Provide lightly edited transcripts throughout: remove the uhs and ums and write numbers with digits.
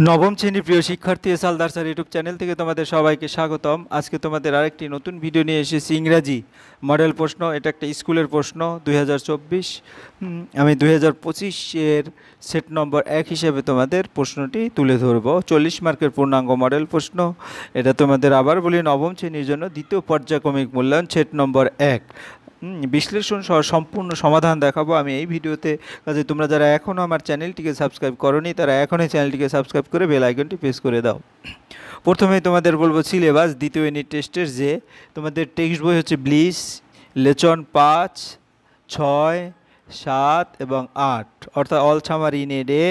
নবম শ্রেণীর প্রিয় শিক্ষার্থী সালদার স্যার ইউটিউব চ্যানেল থেকে তোমাদের সবাইকে স্বাগতম। আজকে তোমাদের আরেকটি নতুন ভিডিও নিয়ে এসেছি। ইংরাজি মডেল প্রশ্ন, এটা একটা স্কুলের প্রশ্ন 2024। আমি 2025-এর সেট নম্বর 1 হিসেবে তোমাদের প্রশ্নটি তুলে ধরবো। 40 মার্কের পূর্ণাঙ্গ মডেল প্রশ্ন। এটা তোমাদের আবার বলি নবম শ্রেণীর জন্য দ্বিতীয় পর্যায়ক্রমিক মূল্যায়ন সেট নম্বর 1। বিশ্লেষণ সহ সম্পূর্ণ সমাধান দেখাবো আমি এই ভিডিওতে। কাজে তোমরা যারা এখনও আমার চ্যানেলটিকে সাবস্ক্রাইব করোনি তারা এখনই চ্যানেলটিকে সাবস্ক্রাইব করে বেল আইকনটি প্রেস করে দাও। প্রথমেই তোমাদের বলবো সিলেবাস দ্বিতীয় ইউনিট টেস্টের। যে তোমাদের টেক্সট বই হচ্ছে ব্লিস, লেসন 5, 6, 7 এবং 8, অর্থাৎ all summer in a day,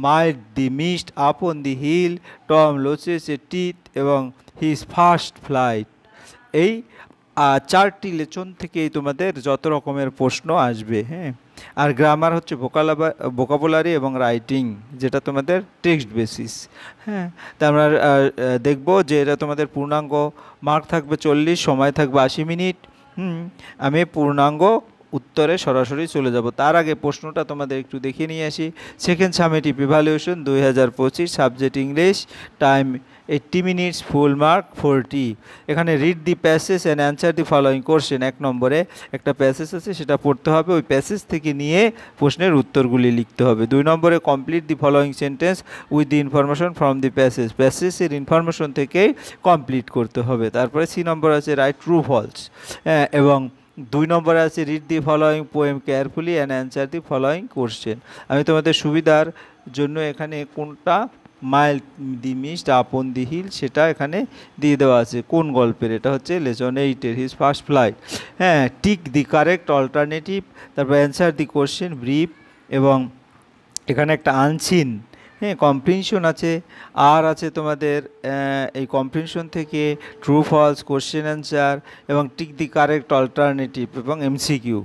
mild the mist upon the hill, Tom loses a teeth এবং হিজ ফার্স্ট ফ্লাইট। এই 4টি লেসন থেকেই তোমাদের যত রকমের প্রশ্ন আসবে। হ্যাঁ, আর গ্রামার হচ্ছে ভোকাবুলারি এবং রাইটিং, যেটা তোমাদের টেক্সট বেসিস। হ্যাঁ, তা আমরা দেখব যে এটা তোমাদের পূর্ণাঙ্গ মার্ক থাকবে 40, সময় থাকবে 80 মিনিট। আমি পূর্ণাঙ্গ উত্তরে সরাসরি চলে যাব। তার আগে প্রশ্নটা তোমাদের একটু দেখিয়ে নিয়ে আসি। Second summative evaluation 2025, subject English, time 80 minutes, full mark 40। এখানে read the passage and answer the following question. 1 নম্বরে একটা প্যাসেজ আছে, সেটা পড়তে হবে, ওই প্যাসেজ থেকে নিয়ে প্রশ্নের উত্তরগুলি লিখতে হবে। 2 নম্বরে complete the following sentence with the information from the passage, প্যাসেজের ইনফরমেশন থেকে কমপ্লিট করতে হবে। তারপরে 3 নম্বর আছে রাইট ট্রু ফলস, এবং 2 নম্বরে আছে read the following poem carefully and answer the following question. আমি তোমাদের সুবিধার জন্য এখানে কোনটা mile the mist upon the hill সেটা এখানে দিয়ে দেওয়া আছে। কোন গল্পের? এটা হচ্ছে লেসন 8-এর হিজ ফার্স্ট ফ্লাইট। হ্যাঁ, টিক দি কারেক্ট অল্টারনেটিভ, তারপর অ্যান্সার দি কোশ্চেন ব্রিফ, এবং এখানে একটা আনসিন কম্প্রিহেনশন আছে। আর আছে তোমাদের এই কম্প্রিহেনশন থেকে ট্রু ফলস, কোশ্চেন অ্যান্সার এবং টিক দি কারেক্ট অল্টারনেটিভ এবং এমসিকিউ।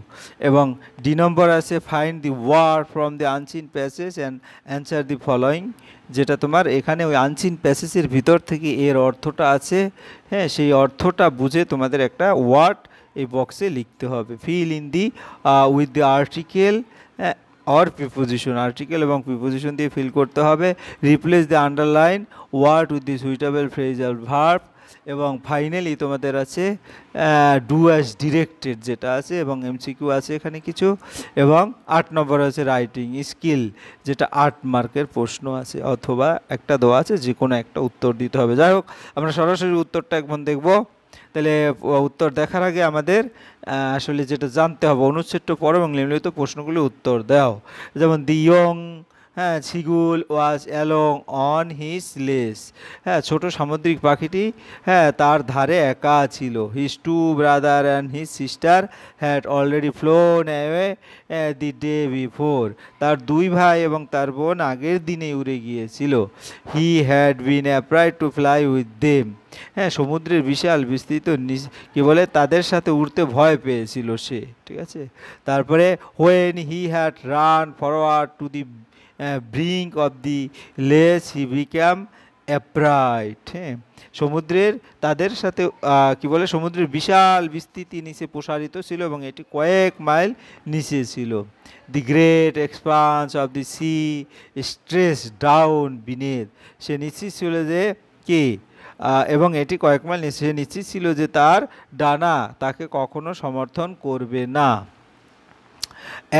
এবং ডি নম্বর আছে find the word from the unseen passage and answer the following, যেটা তোমার এখানে ওই আনসিন প্যাসেজের ভিতর থেকে এর অর্থটা আছে। হ্যাঁ, সেই অর্থটা বুঝে তোমাদের একটা ওয়ার্ড এই বক্সে লিখতে হবে। Fill in the with the article or preposition, article এবং প্রিপোজিশন দিয়ে ফিল করতে হবে। Replace the underline word with the suitable phrasal verb. এবং ফাইনালি তোমাদের আছে ডু অ্যাজ ডিরেক্টেড যেটা আছে, এবং এমসিকিউ আছে এখানে কিছু। এবং 8 নম্বর আছে রাইটিং স্কিল, যেটা 8 মার্কের প্রশ্ন আছে, অথবা একটা দেওয়া আছে, যে কোনো একটা উত্তর দিতে হবে। যাই হোক, আমরা সরাসরি উত্তরটা এখন দেখব। তাহলে উত্তর দেখার আগে আমাদের আসলে যেটা জানতে হবে, অনুচ্ছেদটা পড়ো এবং নিম্নলিখিত প্রশ্নগুলি উত্তর দাও। যেমন the young seagull was alone on his ledge. হ্যাঁ, ছোটো সামুদ্রিক পাখিটি তার ধারে একা ছিল। His 2 brother and his sister had already flown away the day before. তার 2 ভাই এবং তার বোন আগের দিনেই উড়ে গিয়েছিল। He had been afraid to fly with them. হ্যাঁ, সমুদ্রের বিশাল বিস্তৃত কি বলে তাদের সাথে উড়তে ভয় পেয়েছিল সে। ঠিক আছে, তারপরে when he had run forward to the brink of the ledge he became afraid. হ্যাঁ, সমুদ্রের তাদের সাথে কি বলে সমুদ্রের বিশাল বিস্তৃতি নিচে প্রসারিত ছিল এবং এটি কয়েক মাইল নিচে ছিল। The great expanse of the sea stretched down beneath. সে নিশ্চিত ছিল যে কি, এবং এটি কয়েক মাইল নিচে নিশ্চিত ছিল যে তার ডানা তাকে কখনো সমর্থন করবে না।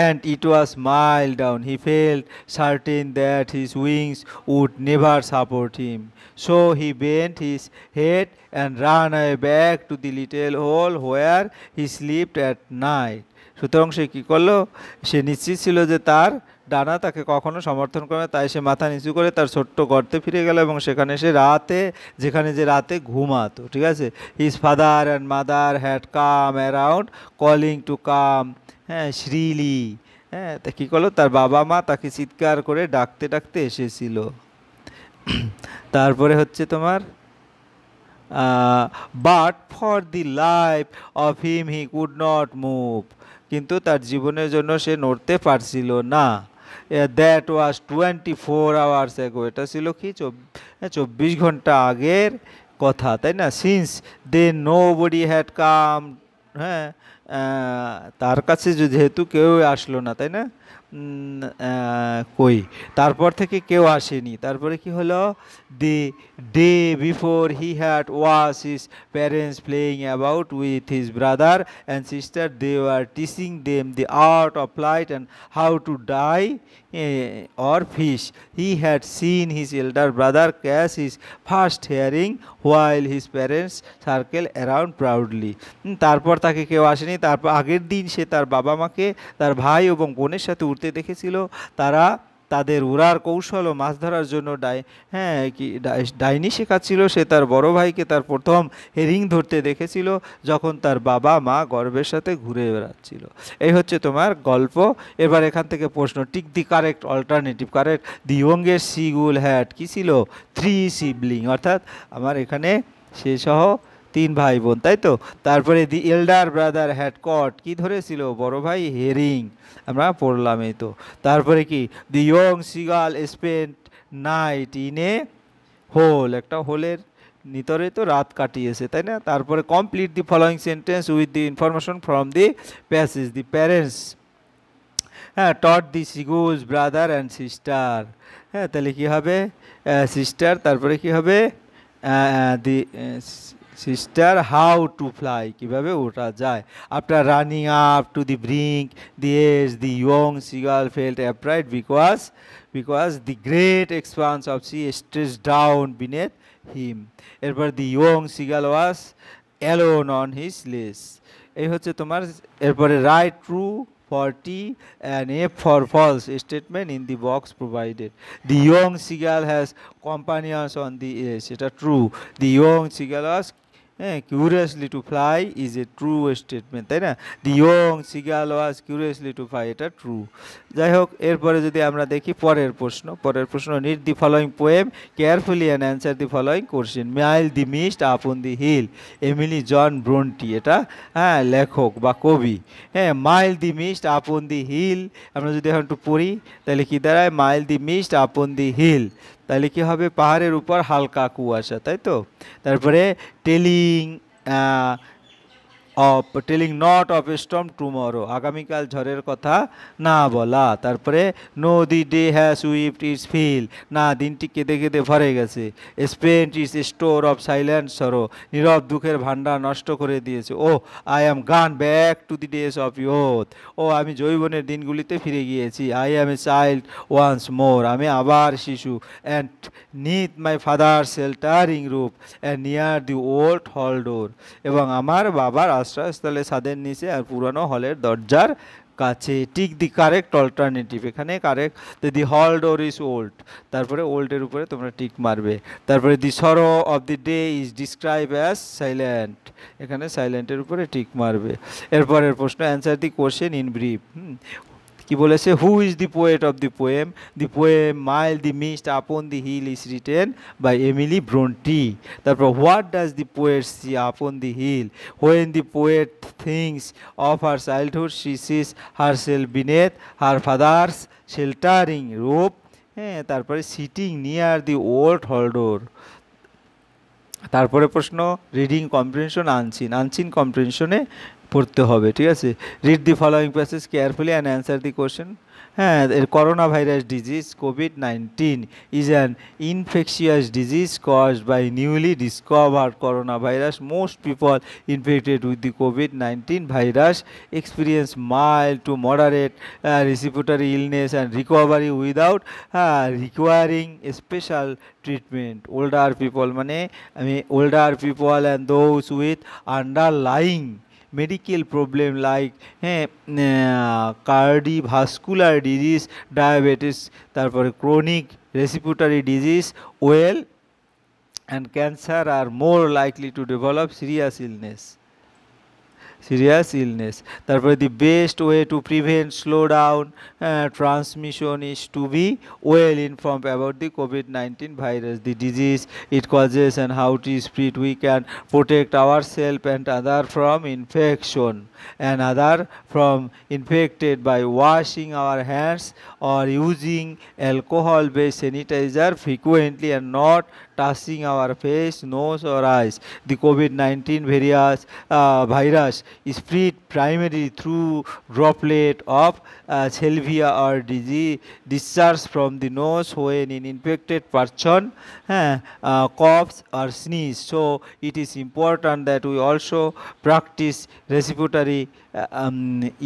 And it was mile down. He felt certain that his wings would never support him. So he bent his head and ran back to the little hole where he slept at night. সুতরাং সে কী করলো? সে নিশ্চিত ছিল যে তার ডানা তাকে কখনো সমর্থন করে, তাই সে মাথা নিচু করে তার ছোট্ট গর্তে ফিরে গেল এবং সেখানে সে যেখানে রাতে ঘুমাতো। ঠিক আছে, his father and mother had come around calling to come shrilly. হ্যাঁ, তা কী করলো? তার বাবা মা তাকে চিৎকার করে ডাকতে ডাকতে এসেছিল। তারপরে হচ্ছে তোমার but for the life of him he could not move. কিন্তু তার জীবনের জন্য সে নড়তে পারছিল না। That was 24 hours ago। এটা ছিল কি 24 ঘন্টা আগের কথা, তাই না? Since then nobody had come. হ্যাঁ, তার কাছে যেহেতু কেউ আসলো না, তাই না? কই তারপর থেকে কেউ আসেনি। তারপরে কি হলো, the day before he had watch his parents playing about with his brother and sister, they were teaching them the art of flight and how to dive or fish. He had seen his elder brother catch his first herring while his parents circle around proudly. তারপর তাকে কেউ আসেনি। তারপর আগের দিন সে তার বাবা মাকে তার ভাই এবং বোনের সাথে উড়তে দেখেছিল। তারা তাদের উড়ার কৌশল ও মাছ ধরার জন্য ডাইনি শেখাচ্ছিল। সে তার বড় ভাইকে তার প্রথম হেরিং ধরতে দেখেছিল যখন তার বাবা মা গর্বের সাথে ঘুরে বেড়াচ্ছিল। এই হচ্ছে তোমার গল্প। এবার এখান থেকে প্রশ্ন, tick the correct alternative. Correct, the youngest seagull had কি ছিল, 3 সিবলিং, অর্থাৎ আমার এখানে সে সহ 3 ভাই বোন, তাই তো। তারপরে দি এল্ডার ব্রাদার হ্যাড কট, কি ধরেছিল, বড় ভাই হেরিং, আমরা পড়লাম এই তো। তারপরে কি, the young seagull spent night in a hole, একটা হোলের নিতরে তো রাত কাটিয়েছে, তাই না। তারপরে complete the following sentence with the information from the passage. The parents taught the seagull's brother and sister, হ্যাঁ তাহলে কী হবে, সিস্টার, তারপরে কি হবে, the sister how to fly, কীভাবে ওঠা যায়। After running up to the brink the edge, the young seagull felt afraid because the great expanse of sea stretch down beneath him. এরপর the young seagull was alone on his ledge. এই হচ্ছে তোমার। এরপরে write true for T and F for false statement in the box provided. The young seagull has companions on the edge. এটা true. The young seagull was curiously to fly is a true statement, তাই না। The young seagull was curiously to fly, এটা true। যাই হোক, এরপরে যদি আমরা দেখি পরের প্রশ্ন। read the following poem carefully and answer the following question. Mild the mist upon the hill, Emily Jane Bronte, এটা লেখক বা কবি। Mile the mist upon the hill, আমরা যদি এখন একটু পড়ি তাহলে কি দাঁড়ায়, mile the mist upon the hill, তাহলে কি হবে, পাহাড়ের উপর হালকা কুয়াশা, তাই তো। তারপরে telling not of a storm tomorrow, আগামীকাল ঝড়ের কথা না বলা। তারপরে no the day has wept its fill, না দিনটি কেঁদে কেঁদে ভরে গেছে। Spent its store of silent sorrow, নীরব দুঃখের ভাণ্ডার নষ্ট করে দিয়েছে। ও I am gone back to the days of youth, ও আমি যৌবনের দিনগুলিতে ফিরে গিয়েছি। I am a child once more, আমি আবার শিশু। And neath my father sheltering roof and near the old hall door, এবং আমার বাবার আশ্রয়স্থলে ছাদের নিচে আর পুরানো হলের দরজার কাছে। টিক দি কারেক্ট অল্টারনেটিভ, এখানে কারেক্ট, দি হল ডোর ইজ ওল্ড, তারপরে ওল্ডের উপরে তোমরা টিক মারবে। তারপরে the sorrow of the day is describe as silent, এখানে সাইলেন্টের উপরে টিক মারবে। এরপরের প্রশ্ন, answer the question in brief. কি বলেছে, who is the poet of the poem. The poem mild the mist upon the hill is written by Emily Bronte. তারপর what does the poet see upon the hill, when the poet thinks of her childhood she sees her self beneath her father's sheltering rope. তারপরে sitting near the old হলডোর। তারপরে প্রশ্ন, reading comprehension unseen কম্প্রিহেনশনে পড়তে হবে, ঠিক আছে। Read the following passage carefully and answer the question. Corona virus disease COVID-19 is an infectious disease caused by newly discovered coronavirus. Most people infected with the COVID-19 virus experience mild to moderate respiratory illness and recovery without requiring special treatment. Older people মানে older people and those with underlying medical problem like cardiovascular disease, diabetes, তারপরে chronic respiratory disease, well and cancer are more likely to develop serious illness. তারপরে the best way to prevent slowdown transmission is to be well informed about the COVID-19 virus, the disease it causes and how it is spread. We can protect ourselves and other from infection and other from infected by washing our hands or using alcohol based sanitizer frequently and not touching our face, nose or eyes. The COVID-19 virus spread primarily through droplet of salvia or discharge from the nose when an infected person coughs or sneeze. So it is important that we also practice respiratory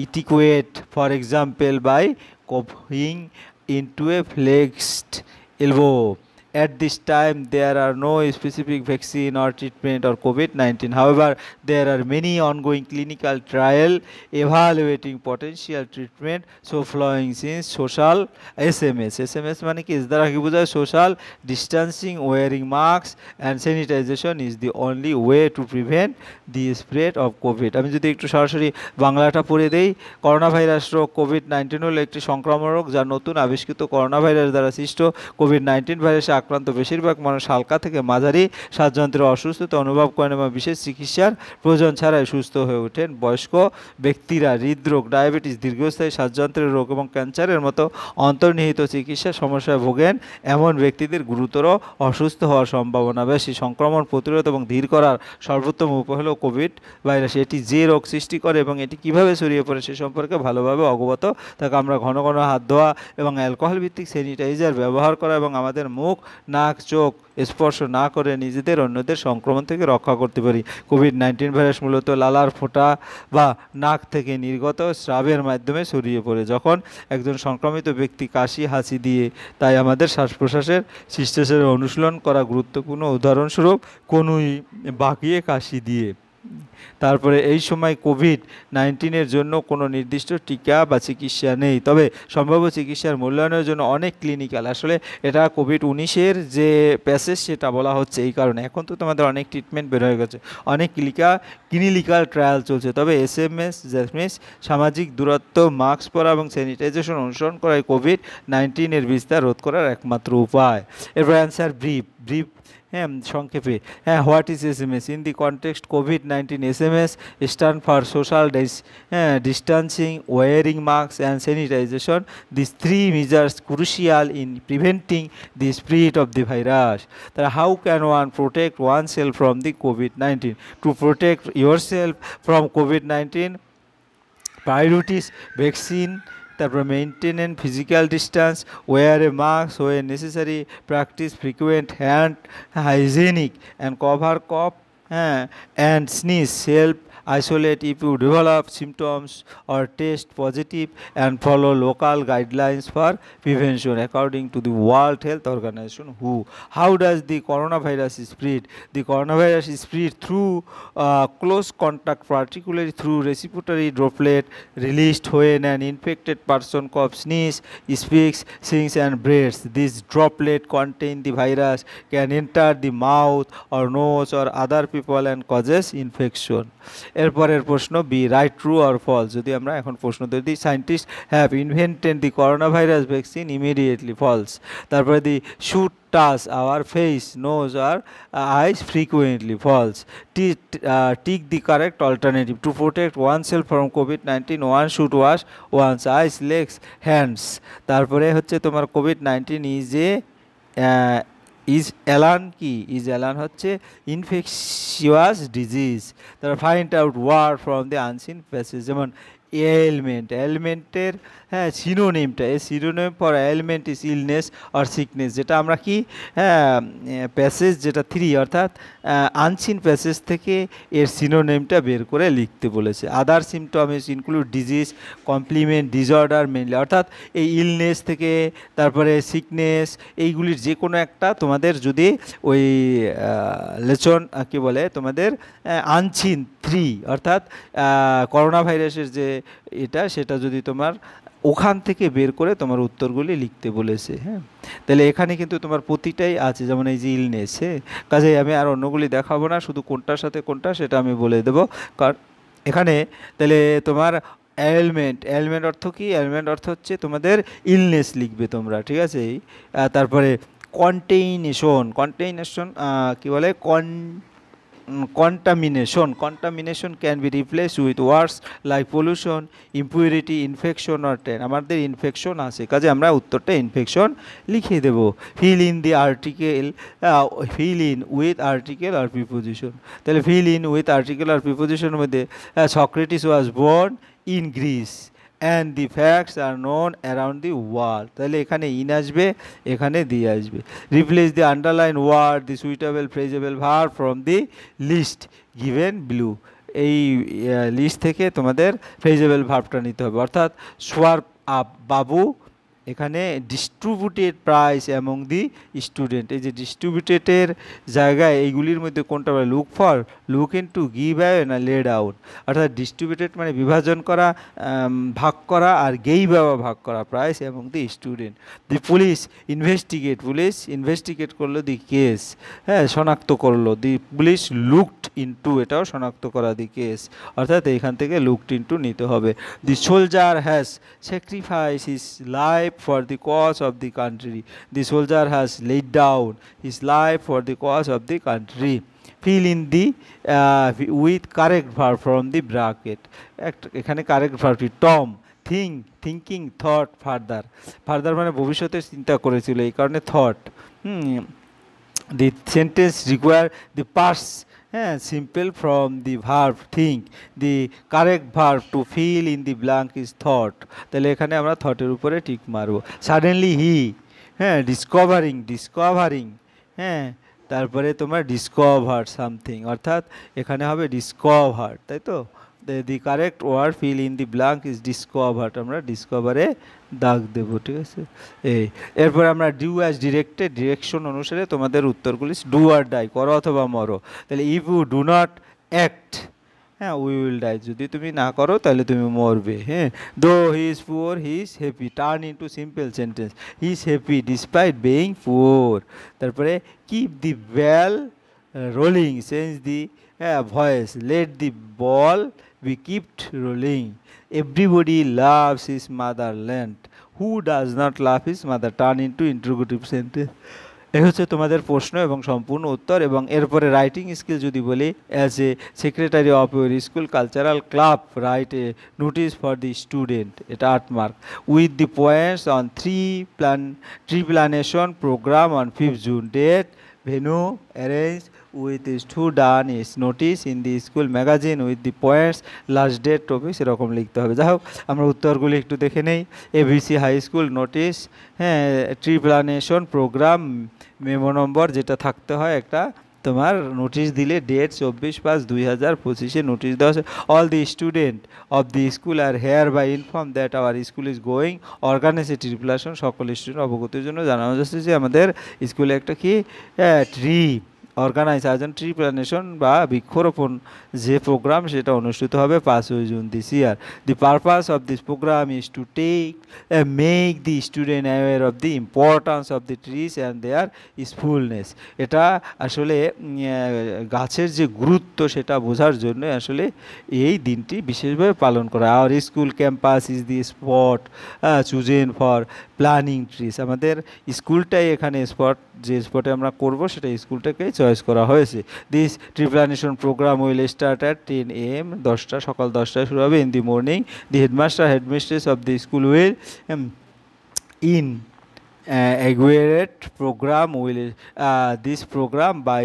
etiquette, for example by coughing into a flexed elbow. At this time, there are no specific vaccine or treatment or COVID-19. However, there are many ongoing clinical trial evaluating potential treatment. So, following since social SMS মানে কি এর দ্বারা কি বোঝায় social distancing, wearing masks and sanitization is the only way to prevent the spread of COVID. আমি যদি একটু সরাসরি বাংলাটা পড়ে দেই, করোনা ভাইরাস রোগ COVID-19 হলো একটি সংক্রামক রোগ যা নতুন আবিষ্কৃত করোনা ভাইরাস দ্বারা সৃষ্ট COVID-19 ভাইরাসে আক্রান্ত বেশিরভাগ মানুষ হালকা থেকে মাঝারি শ্বাসযন্ত্রের অসুস্থতা অনুভব করেন এবং বিশেষ চিকিৎসার প্রয়োজন ছাড়াই সুস্থ হয়ে ওঠেন। বয়স্ক ব্যক্তিরা হৃদরোগ, ডায়াবেটিস, দীর্ঘস্থায়ী শ্বাসযন্ত্রের রোগ এবং ক্যান্সারের মতো অন্তর্নিহিত চিকিৎসা সমস্যায় ভোগেন এমন ব্যক্তিদের গুরুতর অসুস্থ হওয়ার সম্ভাবনা বেশি। সংক্রমণ প্রতিরোধ এবং ধীর করার সর্বোত্তম উপায় হলো কোভিড ভাইরাস। এটি যে রোগ সৃষ্টি করে এবং এটি কীভাবে ছড়িয়ে পড়ে সে সম্পর্কে ভালোভাবে অবগত থাকা। আমরা ঘন ঘন হাত ধোয়া এবং অ্যালকোহল ভিত্তিক স্যানিটাইজার ব্যবহার করা এবং আমাদের মুখ, নাক, চোখ স্পর্শ না করে নিজেদের অন্যদের সংক্রমণ থেকে রক্ষা করতে পারি। COVID-19 ভাইরাস মূলত লালার ফোঁটা বা নাক থেকে নির্গত স্রাবের মাধ্যমে ছড়িয়ে পড়ে যখন একজন সংক্রমিত ব্যক্তি কাশি, হাঁচি দিয়ে। তাই আমাদের শ্বাস প্রশ্বাসের শিষ্টাচারের অনুশীলন করা গুরুত্বপূর্ণ। উদাহরণস্বরূপ কনুই বাঁকিয়ে কাশি দিয়ে। তারপরে এই সময় COVID-19 জন্য কোনো নির্দিষ্ট টিকা বা চিকিৎসা নেই, তবে সম্ভাব্য চিকিৎসার মূল্যায়নের জন্য অনেক ক্লিনিক্যাল, আসলে এটা COVID-19 যে প্যাসেজ সেটা বলা হচ্ছে এই কারণে। এখন তো তোমাদের অনেক ট্রিটমেন্ট বের হয়ে গেছে, অনেক ক্লিনিক্যাল ট্রায়াল চলছে। তবে SMS সামাজিক দূরত্ব, মাস্ক পরা এবং স্যানিটাইজেশন অনুসরণ করাই COVID-19 বিস্তার রোধ করার একমাত্র উপায়। এরপর অ্যান্সার ব্রিফ সংক্ষেপে what is SMS? In the context COVID-19, SMS stand for social distancing, wearing masks and sanitization. These three measures crucial in preventing the spread of the virus. How can one protect oneself from the COVID-19? To protect yourself from COVID-19, priorities vaccine, তারপর maintain physical distance, wear a mask when necessary, practise frequent hand hygienic and cover cough and sneeze, self isolate if you develop symptoms or test positive, and follow local guidelines for prevention according to the World Health Organization WHO. How does the coronavirus spread? The coronavirus is spread through close contact, particularly through respiratory droplet released when an infected person coughs, sneezes, speaks, sings and breathes. This droplet contain the virus, can enter the mouth or nose or other people and causes infection. এরপরের প্রশ্ন B, right, true or false. যদি আমরা এখন প্রশ্ন দিই, scientist have invented the corona virus vaccine immediately, false. তারপরে the should touch our face, nose আর eyes frequently, false. Tick the correct alternative, to protect oneself from COVID-19 one should wash one's eyes, legs, hands. তারপরে হচ্ছে তোমার COVID-19 is অ্যালান কি? Is অ্যালান হচ্ছে infectious disease. তারপর find out word from the unseen passage, যেমন এলমেন্টের সিনোনিমটা, এই synonym for element is illness or sickness, যেটা আমরা কি প্যাসেজ যেটা 3 অর্থাৎ আনসিন প্যাসেজ থেকে এর সিনোনিমটা বের করে লিখতে বলেছে। Other symptom is include disease, complement, disorder mainly, অর্থাৎ এই ইলনেস থেকে তারপরে সিকনেস এইগুলির যে কোনো একটা তোমাদের যদি ওই লেসন কি বলে তোমাদের আনসিন 3 অর্থাৎ করোনা ভাইরাসের যে এটা সেটা যদি তোমার ওখান থেকে বের করে তোমার উত্তরগুলি লিখতে বলেছে। তাহলে এখানে কিন্তু তোমার প্রতিটাই আছে, যেমন এই যে ইলনেস, কাজেই আমি আর অন্যগুলি দেখাবো না, শুধু কোনটার সাথে কোনটা সেটা আমি বলে দেবো। কারণ এখানে তাহলে তোমার এলমেন্ট অর্থ কি? এলমেন্ট অর্থ হচ্ছে তোমাদের ইলনেস লিখবে তোমরা, ঠিক আছে। তারপরে কন্টেইনেশন কি বলে? contamination can be replaced with words like pollution, impurity, infection or train. আমাদের ইনফেকশন আছে, কাজে আমরা উত্তরটা ইনফেকশন লিখে দেব। fill in the article, fill in with article or preposition। তাহলে fill in with article or preposition এর মধ্যে Socrates was born in Greece and the facts are known around the world। তাহলে এখানে ইন আসবে, এখানে দিয়ে আসবে। Replace the underline word the suitable phraseable verb from the list given below। এই list থেকে তোমাদের ফ্রেজেবল ভার্বটা নিতে হবে, অর্থাৎ সোয়ার্প আপ বাবু, এখানে distributed prize among the student. এই যে ডিস্ট্রিবিউটেডের জায়গায় এইগুলির মধ্যে কোনটা বলে? Look for, look into give, away অ্যাওয়ে না লেড আউট। অর্থাৎ ডিস্ট্রিবিউটেড মানে বিভাজন করা, ভাগ করা, আর গেইভ অ্যাওয়ে ভাগ করা, price among the student. The police investigate, police investigate করলো দি কেস, হ্যাঁ শনাক্ত করলো। দি পুলিশ লুকড ইনটু, এটাও শনাক্ত করা দি কেস, অর্থাৎ এইখান থেকে লুকড ইনটু নিতে হবে। The soldier has sacrifice his life for the cause of the country, the soldier has laid down his life for the cause of the country। fill in the with correct verb from the bracket। এখানে correct ভার্বটি Tom, think, thinking, thought, further. Further মানে ভবিষ্যতে চিন্তা করেছিল, এই কারণে thought. the sentence require the past simple from the verb think। the correct verb to fill in the blank is thought। তাহলে এখানে আমরা থটের উপরে টিক মারবো। suddenly he, ডিসকভারিং, তারপরে তোমার ডিসকভার সামথিং, অর্থাৎ এখানে হবে ডিসকভার, তাই তো। the correct word fill in the blank is discovered। আমরা ডিসকভারে দাগ দেব, ঠিক আছে। এরপর আমরা ডু অ্যাজ ডিরেক্টেড, ডিরেকশন অনুসারে তোমাদের উত্তরগুলি ডু আর ডাই, করো অথবা মরো। তাহলে if you do not act, we will die, যদি তুমি না করো তাহলে তুমি মরবে। Though he is poor he is happy, turn into simple sentence, he is happy despite being poor. তারপরে keep the bell rolling, change the voice, let the ball be kept rolling। everybody loves his motherland, who does not love his mother, turn into interrogative sentence। এই হচ্ছে তোমাদের প্রশ্ন এবং সম্পূর্ণ উত্তর। এবং এরপরে রাইটিং স্কিল যদি বলি, as a secretary of your school cultural club write a notice for the student, এটা 8 mark, with the points on tree plantation programme on 5 June, date, venue, arrange with is to done is notice in the school magazine with the points, last date, topics, এরকম লিখতে হবে। যাই হোক, আমরা উত্তরগুলি একটু দেখে নেই। ABC high school notice, tree plantation programme, memo number যেটা থাকতে হয় একটা, তোমার নোটিশ দিলে ডেট 24/5/2025 নোটিশ দেওয়া আছে। All the student of the school are hereby inform that our school is going organise a tree plantation, সকল student অবগতির জন্য জানানো যাচ্ছে যে আমাদের স্কুলে একটা কি ট্রি অর্গানাইজ, আয়োজন, ট্রি প্ল্যানেশন বা বৃক্ষরোপণ যে প্রোগ্রাম সেটা অনুষ্ঠিত হবে 5 June this year. The purpose of this programme is to make the student aware of the importance of the trees and their usefulness. এটা আসলে গাছের যে গুরুত্ব সেটা বোঝার জন্য আসলে এই দিনটি বিশেষভাবে পালন করা। Our school campus is the spot chosen for planting trees. আমাদের স্কুলটাই এখানে স্পট, যে স্পটে আমরা করব সেটা স্কুলটাকেই চয়েস করা হয়েছে। This tree plantation programme will start at 10 AM, 10টা, সকাল 10টায় শুরু হবে। In the morning the headmaster headmistress of the school will in aggregate program will this program by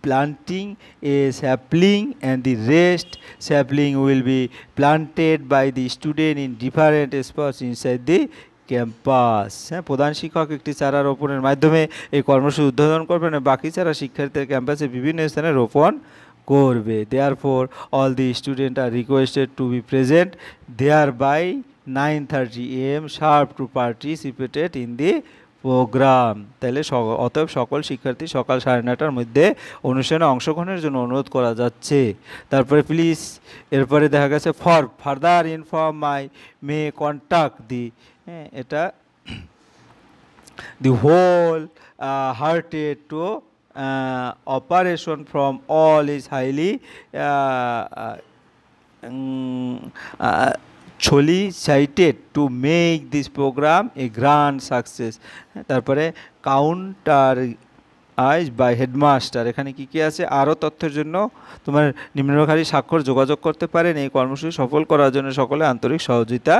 planting a sapling, and the rest sapling will be planted by the student in different spots inside the campus. প্রধান শিক্ষক একটি চারা রোপণের মাধ্যমে এই কর্মসূচি উদ্বোধন করবেন, বাকি চারা শিক্ষার্থীদের ক্যাম্পাসে বিভিন্ন স্থানে রোপণ করবে। Therefore all the student are requested to be present there by 9:30 AM sharp to participate in the programme. তাহলে অতএব সকল শিক্ষার্থী সকাল 9:30টার মধ্যে অনুষ্ঠানে অংশগ্রহণের জন্য অনুরোধ করা যাচ্ছে। তারপরে প্লিজ, এরপরে দেখা গেছে for further inform my may contact the, এটা the whole hearted to operation from all is highly solicited to make this program a grand success। তারপরে কাউন্টার আইজ বাই হেডমাস্টার। এখানে কি কি আছে? আরও তথ্যের জন্য তোমার নিম্নলিখিত স্বাক্ষর যোগাযোগ করতে পারেন। এই কর্মসূচি সফল করার জন্য সকলে আন্তরিক সহযোগিতা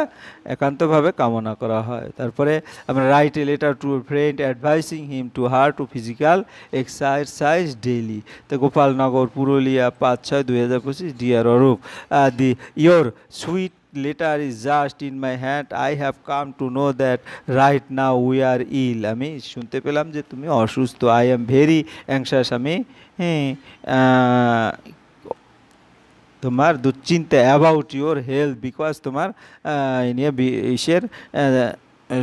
একান্তভাবে কামনা করা হয়। তারপরে আমরা write a letter to friend advising him to her to physical exercise daily. তো Gopalnagar, Purulia, 5/6/2025। Dear Arup, the your sweet letter is just in my hand. I have come to know that right now we are ill. আমি শুনতে পেলাম যে তুমি অসুস্থ। I am very anxious. আমি আহ, তোমার দুশ্চিন্তা অ্যাবাউট ইউর হেলথ, বিকজ তোমার নিয়ে ইসের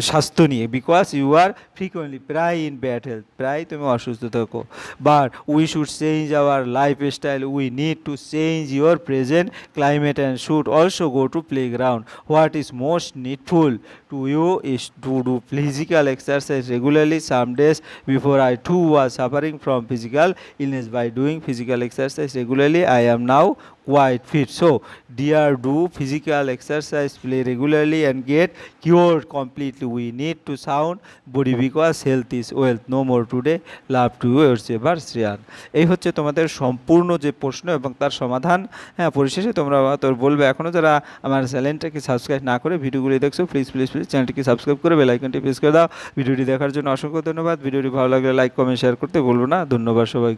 স্বাস্থ্য নিয়ে, বিকজ ইউ আর ফ্রিকুয়েন্টলি প্রায় ইন ব্যাড হেলথ, প্রায় তুমি অসুস্থ থাকো। But we should change our life style, we need to change your present climate and should also go to play ground. What is most needful to you is to do physical exercise regularly. Some days before I too was suffering from physical illness. By doing physical exercise regularly, I am now quite fit. So, dear, do physical exercise, play regularly and get cured completely. We need to sound body because health is wealth. No more today. Love to you, yours ever, Sriyan. এই হচ্ছে তোমাদের সম্পূর্ণ যে প্রশ্ন এবং তার সমাধান। হ্যাঁ, পরিশেষে তোমরা তোর বলবে এখনও যারা আমার চ্যানেলটাকে সাবস্ক্রাইব না করে ভিডিওগুলি দেখছো, প্লিজ প্লিজ প্লিজ চ্যানেলটিকে সাবস্ক্রাইব করে বেল আইকনটি প্রেস করে দাও। ভিডিওটি দেখার জন্য অসংখ্য ধন্যবাদ। ভিডিওটি ভালো লাগলে লাইক, কমেন্ট, শেয়ার করতে ভুলবো না। ধন্যবাদ সবাই।